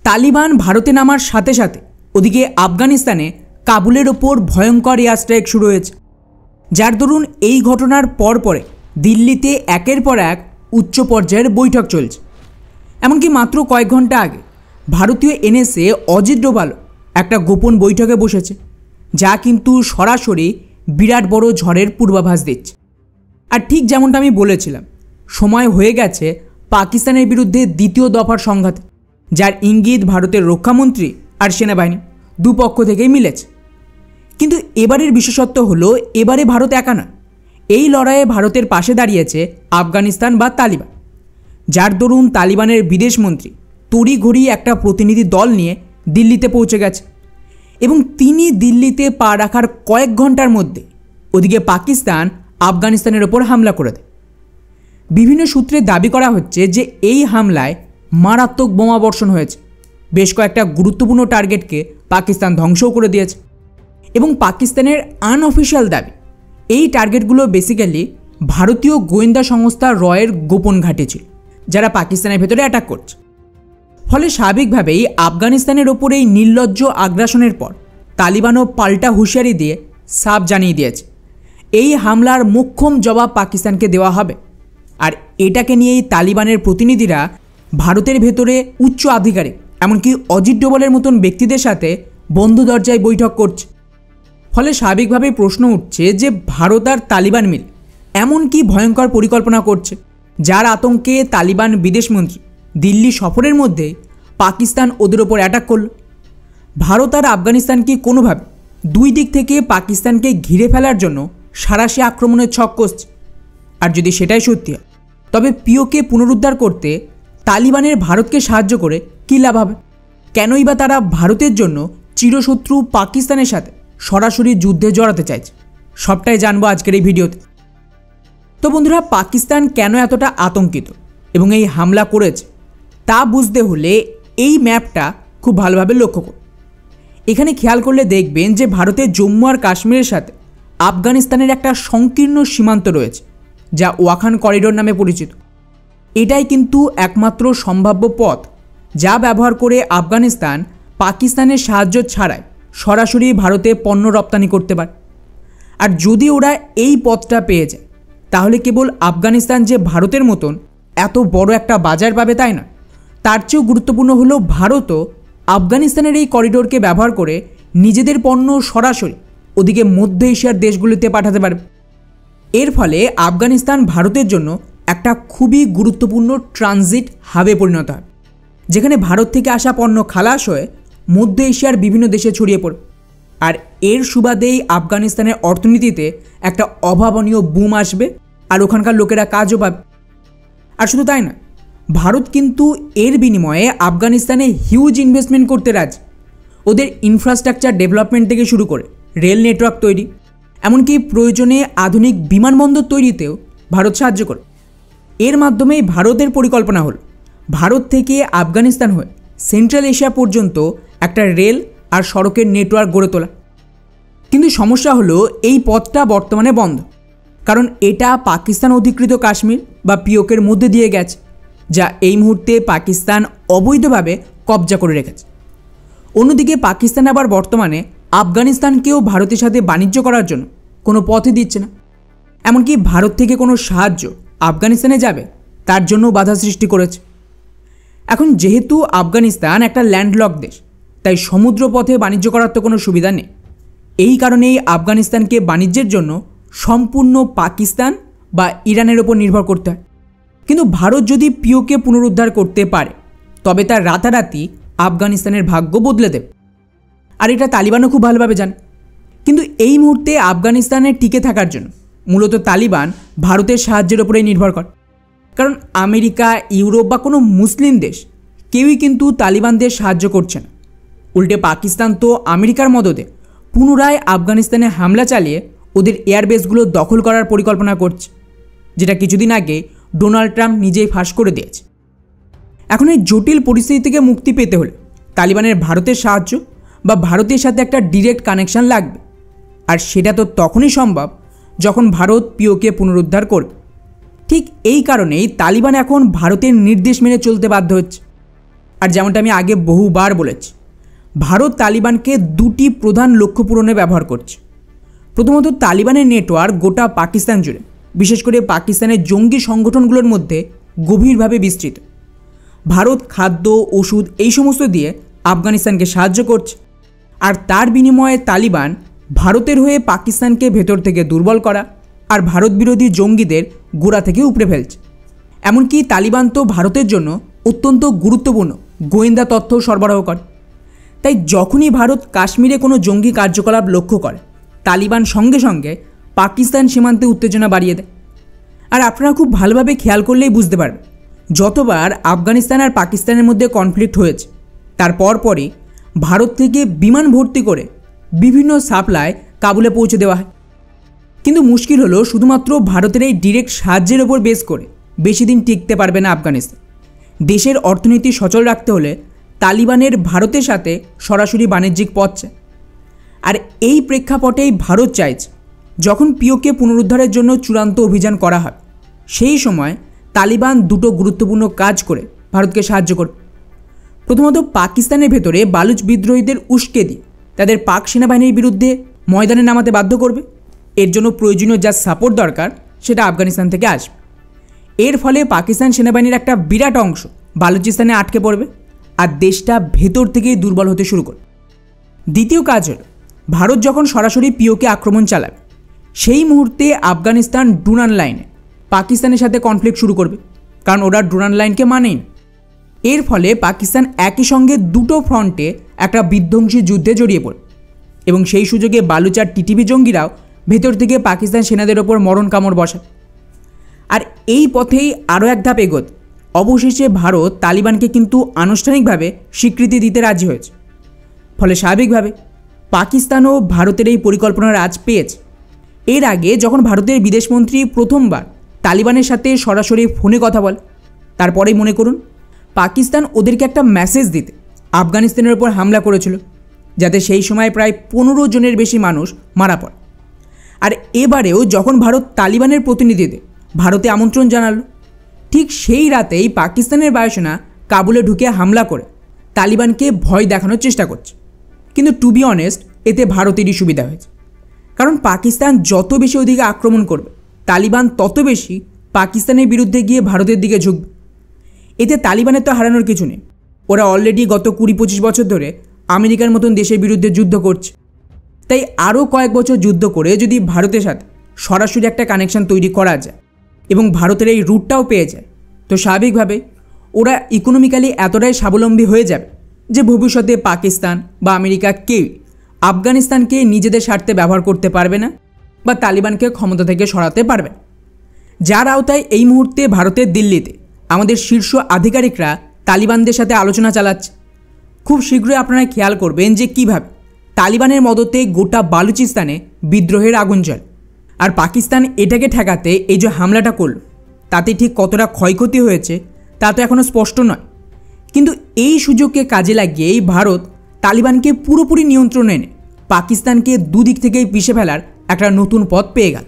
তালিবান ভারতে নামার সাথে সাথে ওদিকে আফগানিস্তানে কাবুলের ওপর ভয়ঙ্কর এয়ার স্ট্রাইক শুরু হয়েছে, যার দরুন এই ঘটনার পরে দিল্লিতে একের পর এক উচ্চ পর্যায়ের বৈঠক চলছে। এমনকি মাত্র কয়েক ঘন্টা আগে ভারতীয় এনএসএ অজিত ডোভালও একটা গোপন বৈঠকে বসেছে, যা কিন্তু সরাসরি বিরাট বড় ঝড়ের পূর্বাভাস দিচ্ছে। আর ঠিক যেমনটা আমি বলেছিলাম, সময় হয়ে গেছে পাকিস্তানের বিরুদ্ধে দ্বিতীয় দফার সংঘাত, যার ইঙ্গিত ভারতের রক্ষামন্ত্রী আর সেনাবাহিনী দুপক্ষ থেকেই মিলেছে। কিন্তু এবারের বিশেষত্ব হলো, এবারে ভারত একা না, এই লড়াইয়ে ভারতের পাশে দাঁড়িয়েছে আফগানিস্তান বা তালিবান, যার দরুন তালিবানের বিদেশমন্ত্রী তড়িঘড়ি একটা প্রতিনিধি দল নিয়ে দিল্লিতে পৌঁছে গেছে এবং তিনি দিল্লিতে পা রাখার কয়েক ঘন্টার মধ্যে ওদিকে পাকিস্তান আফগানিস্তানের ওপর হামলা করে দেয়। বিভিন্ন সূত্রে দাবি করা হচ্ছে যে এই হামলায় মারাত্মক বোমাবর্ষণ হয়েছে, বেশ কয়েকটা গুরুত্বপূর্ণ টার্গেটকে পাকিস্তান ধ্বংসও করে দিয়েছে এবং পাকিস্তানের আনঅফিশিয়াল দাবি এই টার্গেটগুলো বেসিক্যালি ভারতীয় গোয়েন্দা সংস্থা রয়ের গোপন ঘাঁটি ছিল, যারা পাকিস্তানের ভেতরে অ্যাটাক করছে। ফলে স্বাভাবিকভাবেই আফগানিস্তানের ওপর এই নির্লজ্জ আগ্রাসনের পর তালিবানও পাল্টা হুঁশিয়ারি দিয়ে সাফ জানিয়ে দিয়েছে এই হামলার মোক্ষম জবাব পাকিস্তানকে দেওয়া হবে। আর এটাকে নিয়েই তালিবানের প্রতিনিধিরা ভারতের ভেতরে উচ্চ আধিকারিক এমনকি অজিত ডোভালের মতন ব্যক্তিদের সাথে বন্ধ দরজায় বৈঠক করছে। ফলে স্বাভাবিকভাবেই প্রশ্ন উঠছে যে ভারত আর তালিবান মিলে এমন কি ভয়ঙ্কর পরিকল্পনা করছে, যার আতঙ্কে তালিবান বিদেশমন্ত্রী দিল্লি সফরের মধ্যে পাকিস্তান ওদের ওপর অ্যাটাক করল। ভারত আর আফগানিস্তান কি কোনোভাবে দুই দিক থেকে পাকিস্তানকে ঘিরে ফেলার জন্য সাঁড়াশি আক্রমণের ছক কষছে? আর যদি সেটাই সত্যি হয়, তবে পিওকে পুনরুদ্ধার করতে তালিবানের ভারতকে সাহায্য করে কী লাভ হবে? কেনই বা তারা ভারতের জন্য চিরশত্রু পাকিস্তানের সাথে সরাসরি যুদ্ধে জড়াতে চাইছে? সবটাই জানবো আজকের এই ভিডিওতে। তো বন্ধুরা, পাকিস্তান কেন এতটা আতঙ্কিত এবং এই হামলা করেছে তা বুঝতে হলে এই ম্যাপটা খুব ভালোভাবে লক্ষ্য করুন। এখানে খেয়াল করলে দেখবেন যে ভারতের জম্মু আর কাশ্মীরের সাথে আফগানিস্তানের একটা সংকীর্ণ সীমান্ত রয়েছে, যা ওয়াখান করিডোর নামে পরিচিত। এটাই কিন্তু একমাত্র সম্ভাব্য পথ যা ব্যবহার করে আফগানিস্তান পাকিস্তানের সাহায্য ছাড়াই সরাসরি ভারতে পণ্য রপ্তানি করতে পারে। আর যদি ওরা এই পথটা পেয়ে যায়, তাহলে কেবল আফগানিস্তান যে ভারতের মতন এত বড় একটা বাজার পাবে তাই না, তার চেয়েও গুরুত্বপূর্ণ হলো ভারতও আফগানিস্তানের এই করিডোরকে ব্যবহার করে নিজেদের পণ্য সরাসরি ওদিকে মধ্য এশিয়ার দেশগুলিতে পাঠাতে পারবে। এর ফলে আফগানিস্তান ভারতের জন্য একটা খুবই গুরুত্বপূর্ণ ট্রানজিট হাবে পরিণত হয়, যেখানে ভারত থেকে আসা পণ্য খালাস হয়ে মধ্য এশিয়ার বিভিন্ন দেশে ছড়িয়ে পড়বে। আর এর সুবাদেই আফগানিস্তানের অর্থনীতিতে একটা অভাবনীয় বুম আসবে আর ওখানকার লোকেরা কাজও পাবে। আর শুধু তাই না, ভারত কিন্তু এর বিনিময়ে আফগানিস্তানে হিউজ ইনভেস্টমেন্ট করতে রাজি। ওদের ইনফ্রাস্ট্রাকচার ডেভেলপমেন্ট থেকে শুরু করে রেল নেটওয়ার্ক তৈরি, এমনকি প্রয়োজনে আধুনিক বিমানবন্দর তৈরিতেও ভারত সাহায্য করে। এর মাধ্যমেই ভারতের পরিকল্পনা হল ভারত থেকে আফগানিস্তান হয়ে সেন্ট্রাল এশিয়া পর্যন্ত একটা রেল আর সড়কের নেটওয়ার্ক গড়ে তোলা। কিন্তু সমস্যা হলো এই পথটা বর্তমানে বন্ধ, কারণ এটা পাকিস্তান অধিকৃত কাশ্মীর বা পিওকের মধ্যে দিয়ে গেছে, যা এই মুহূর্তে পাকিস্তান অবৈধভাবে কবজা করে রেখেছে। অন্যদিকে পাকিস্তান আবার বর্তমানে আফগানিস্তানকেও ভারতের সাথে বাণিজ্য করার জন্য কোনো পথই দিচ্ছে না, এমনকি ভারত থেকে কোনো সাহায্য আফগানিস্তানে যাবে তার জন্য বাধা সৃষ্টি করেছে। এখন যেহেতু আফগানিস্তান একটা ল্যান্ডলক দেশ, তাই সমুদ্র পথে বাণিজ্য করার তো কোনো সুবিধা নেই। এই কারণেই আফগানিস্তানকে বাণিজ্যের জন্য সম্পূর্ণ পাকিস্তান বা ইরানের ওপর নির্ভর করতে হয়। কিন্তু ভারত যদি পিওকে পুনরুদ্ধার করতে পারে, তবে তার রাতারাতি আফগানিস্তানের ভাগ্য বদলে দেবে। আর এটা তালিবানও খুব ভালোভাবে জানে। কিন্তু এই মুহূর্তে আফগানিস্তানে টিকে থাকার জন্য মূলত তালিবান ভারতের সাহায্যের ওপরেই নির্ভর করে, কারণ আমেরিকা, ইউরোপ বা কোনো মুসলিম দেশ কেউই কিন্তু তালিবানদের সাহায্য করছে না। উল্টে পাকিস্তান তো আমেরিকার মদদে পুনরায় আফগানিস্তানে হামলা চালিয়ে ওদের এয়ারবেসগুলো দখল করার পরিকল্পনা করছে, যেটা কিছুদিন আগে ডোনাল্ড ট্রাম্প নিজেই ফাঁস করে দিয়েছে। এখন এই জটিল পরিস্থিতি থেকে মুক্তি পেতে হলে তালিবানের ভারতের সাহায্য বা ভারতের সাথে একটা ডিরেক্ট কানেকশান লাগবে। আর সেটা তো তখনই সম্ভব যখন ভারত পিওকে পুনরুদ্ধার করবে। ঠিক এই কারণেই তালিবান এখন ভারতের নির্দেশ মেনে চলতে বাধ্য হচ্ছে। আর যেমনটা আমি আগে বহুবার বলেছি, ভারত তালিবানকে দুটি প্রধান লক্ষ্য পূরণে ব্যবহার করছে। প্রথমত, তালিবানের নেটওয়ার্ক গোটা পাকিস্তান জুড়ে, বিশেষ করে পাকিস্তানের জঙ্গি সংগঠনগুলোর মধ্যে গভীরভাবে বিস্তৃত। ভারত খাদ্য, ওষুধ এই সমস্ত দিয়ে আফগানিস্তানকে সাহায্য করছে, আর তার বিনিময়ে তালিবান ভারতের হয়ে পাকিস্তানকে ভেতর থেকে দুর্বল করা আর ভারত বিরোধী জঙ্গিদের গোড়া থেকে উপড়ে ফেলছে। এমনকি তালিবান তো ভারতের জন্য অত্যন্ত গুরুত্বপূর্ণ গোয়েন্দা তথ্য সরবরাহ করে। তাই যখনই ভারত কাশ্মীরে কোনো জঙ্গি কার্যকলাপ লক্ষ্য করে, তালিবান সঙ্গে সঙ্গে পাকিস্তান সীমান্তে উত্তেজনা বাড়িয়ে দেয়। আর আপনারা খুব ভালোভাবে খেয়াল করলেই বুঝতে পারবেন, যতবার আফগানিস্তান আর পাকিস্তানের মধ্যে কনফ্লিক্ট হয়েছে, তার পরপরই ভারত থেকে বিমান ভর্তি করে বিভিন্ন সাপ্লাই কাবুলে পৌঁছে দেওয়া হয়। কিন্তু মুশকিল হলো, শুধুমাত্র ভারতের এই ডিরেক্ট সাহায্যের ওপর বেস করে বেশি দিন টিকতে পারবে না আফগানিস্তান। দেশের অর্থনীতি সচল রাখতে হলে তালিবানের ভারতের সাথে সরাসরি বাণিজ্যিক পথ চায়। আর এই প্রেক্ষাপটেই ভারত চাইছে, যখন পিওকে পুনরুদ্ধারের জন্য চূড়ান্ত অভিযান করা হয়, সেই সময় তালিবান দুটো গুরুত্বপূর্ণ কাজ করে ভারতকে সাহায্য করবে। প্রথমত, পাকিস্তানের ভেতরে বালুচ বিদ্রোহীদের উস্কে দিয়ে তাদের পাক সেনাবাহিনীর বিরুদ্ধে ময়দানে নামাতে বাধ্য করবে। এর জন্য প্রয়োজনীয় যা সাপোর্ট দরকার সেটা আফগানিস্তান থেকে আসবে। এর ফলে পাকিস্তান সেনাবাহিনীর একটা বিরাট অংশ বালুচিস্তানে আটকে পড়বে আর দেশটা ভেতর থেকেই দুর্বল হতে শুরু করবে। দ্বিতীয় কাজ হল, ভারত যখন সরাসরি পিওকে আক্রমণ চালাবে, সেই মুহূর্তে আফগানিস্তান ডুরান লাইনে পাকিস্তানের সাথে কনফ্লিক্ট শুরু করবে, কারণ ওরা ডুরান লাইনকে মানেই না। এর ফলে পাকিস্তান একই সঙ্গে দুটো ফ্রন্টে একটা বিধ্বংসী যুদ্ধে জড়িয়ে পড়বে এবং সেই সুযোগে বালুচ আর টিটিপি জঙ্গিরাও ভেতর থেকে পাকিস্তান সেনাদের ওপর মরণ কামড় বসায়। আর এই পথেই আরও এক ধাপ এগোত অবশেষে ভারত তালিবানকে কিন্তু আনুষ্ঠানিকভাবে স্বীকৃতি দিতে রাজি হয়েছে। ফলে স্বাভাবিকভাবে পাকিস্তানও ভারতের এই পরিকল্পনার আঁচ পেয়েছে। এর আগে যখন ভারতের বিদেশমন্ত্রী প্রথমবার তালিবানের সাথে সরাসরি ফোনে কথা বলে, তারপরেই মনে করুন পাকিস্তান ওদেরকে একটা মেসেজ দিতে আফগানিস্তানের ওপর হামলা করেছিল, যাতে সেই সময় প্রায় 15 জনের বেশি মানুষ মারা পড়ে। আর এবারেও যখন ভারত তালিবানের প্রতিনিধিদের ভারতে আমন্ত্রণ জানালো, ঠিক সেই রাতেই পাকিস্তানের বায়ুসেনা কাবুলে ঢুকে হামলা করে তালিবানকে ভয় দেখানোর চেষ্টা করছে। কিন্তু টু বি অনেস্ট, এতে ভারতেরই সুবিধা হয়েছে, কারণ পাকিস্তান যত বেশি ওদিকে আক্রমণ করবে, তালিবান তত বেশি পাকিস্তানের বিরুদ্ধে গিয়ে ভারতের দিকে ঝুঁকবে। এতে তালিবানের তো হারানোর কিছু নেই, ওরা অলরেডি গত 20-25 বছর ধরে আমেরিকার মতন দেশের বিরুদ্ধে যুদ্ধ করছে। তাই আরও কয়েক বছর যুদ্ধ করে যদি ভারতের সাথে সরাসরি একটা কানেকশন তৈরি করা যায় এবং ভারতের এই রুটটাও পেয়ে যায়, তো স্বাভাবিকভাবে ওরা ইকোনমিক্যালি এতটাই স্বাবলম্বী হয়ে যাবে যে ভবিষ্যতে পাকিস্তান বা আমেরিকা কেউ আফগানিস্তানকে নিজেদের স্বার্থে ব্যবহার করতে পারবে না বা তালিবানকে ক্ষমতা থেকে সরাতে পারবে না। যার আওতায় এই মুহূর্তে ভারতের দিল্লিতে আমাদের শীর্ষ আধিকারিকরা তালিবানদের সাথে আলোচনা চালাচ্ছে। খুব শীঘ্রই আপনারা খেয়াল করবেন যে কীভাবে তালিবানের মদতে গোটা বালুচিস্তানে বিদ্রোহের আগুন জ্বলে। আর পাকিস্তান এটাকে ঠেকাতে এই যে হামলাটা করল, তাতে ঠিক কতটা ক্ষয়ক্ষতি হয়েছে তা তো এখনও স্পষ্ট নয়। কিন্তু এই সুযোগকে কাজে লাগিয়েই ভারত তালিবানকে পুরোপুরি নিয়ন্ত্রণে এনে পাকিস্তানকে দুদিক থেকেই পিষে ফেলার একটা নতুন পথ পেয়ে গেল।